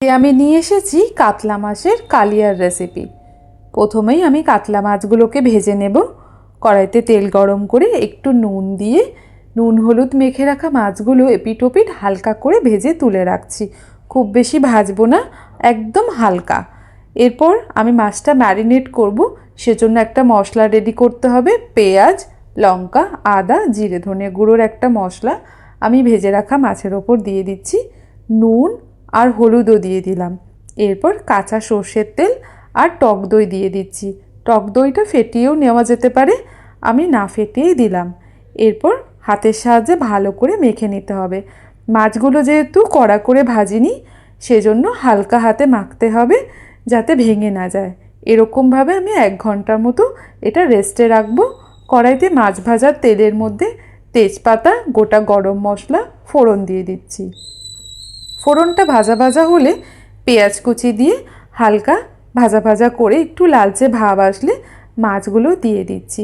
আমি নিয়ে এসেছি কাতলা মাছের কালিয়ার রেসিপি। প্রথমেই আমি কাতলা মাছগুলোকে ভেজে নেব। কড়াইতে তেল গরম করে একটু নুন দিয়ে নুন হলুদ মেখে রাখা মাছগুলো এপিট ওপিট হালকা করে ভেজে তুলে রাখছি। খুব বেশি ভাজবো না, একদম হালকা। এরপর আমি মাছটা ম্যারিনেট করব, সেজন্য একটা মশলা রেডি করতে হবে। পেঁয়াজ, লঙ্কা, আদা, জিরে ধনে গুঁড়োর একটা মশলা আমি ভেজে রাখা মাছের ওপর দিয়ে দিচ্ছি। নুন আর হলুদও দিয়ে দিলাম। এরপর কাঁচা সর্ষের তেল আর টক দই দিয়ে দিচ্ছি। টক দইটা ফেটিয়েও নেওয়া যেতে পারে, আমি না ফেটিয়েই দিলাম। এরপর হাতের সাহায্যে ভালো করে মেখে নিতে হবে। মাছগুলো যেহেতু কড়া করে ভাজিনি, সেজন্য হালকা হাতে মাখতে হবে যাতে ভেঙে না যায়। এরকমভাবে আমি 1 ঘন্টার মতো এটা রেস্টে রাখবো। কড়াইতে মাছ ভাজার তেলের মধ্যে তেজপাতা, গোটা গরম মশলা ফোড়ন দিয়ে দিচ্ছি। ফোড়নটা ভাজা ভাজা হলে পেঁয়াজ কুচি দিয়ে হালকা ভাজা ভাজা করে একটু লালচে ভাব আসলে মাছগুলো দিয়ে দিচ্ছি।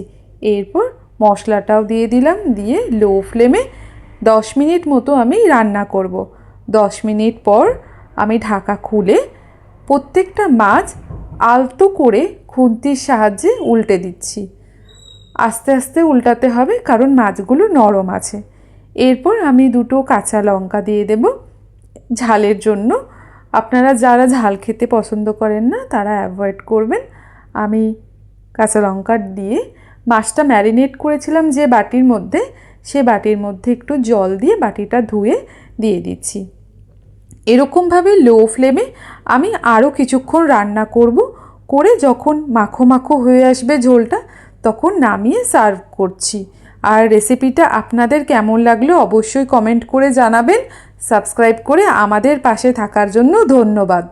এরপর মশলাটাও দিয়ে দিলাম, দিয়ে লো ফ্লেমে 10 মিনিট মতো আমি রান্না করব। 10 মিনিট পর আমি ঢাকা খুলে প্রত্যেকটা মাছ আলতো করে খুন্তির সাহায্যে উল্টে দিচ্ছি। আস্তে আস্তে উল্টাতে হবে কারণ মাছগুলো নরম আছে। এরপর আমি 2টো কাঁচা লঙ্কা দিয়ে দেব ঝালের জন্য। আপনারা যারা ঝাল খেতে পছন্দ করেন না তারা অ্যাভয়েড করবেন। আমি কাঁচা লঙ্কা দিয়ে মাছটা ম্যারিনেট করেছিলাম যে বাটির মধ্যে, সে বাটির মধ্যে একটু জল দিয়ে বাটিটা ধুয়ে দিয়ে দিচ্ছি। এরকমভাবে লো ফ্লেমে আমি আরও কিছুক্ষণ রান্না করব। করে যখন মাখো মাখো হয়ে আসবে ঝোলটা, তখন নামিয়ে সার্ভ করছি। আর রেসিপিটা আপনাদের কেমন লাগলো অবশ্যই কমেন্ট করে জানাবেন। সাবস্ক্রাইব করে আমাদের পাশে থাকার জন্য ধন্যবাদ।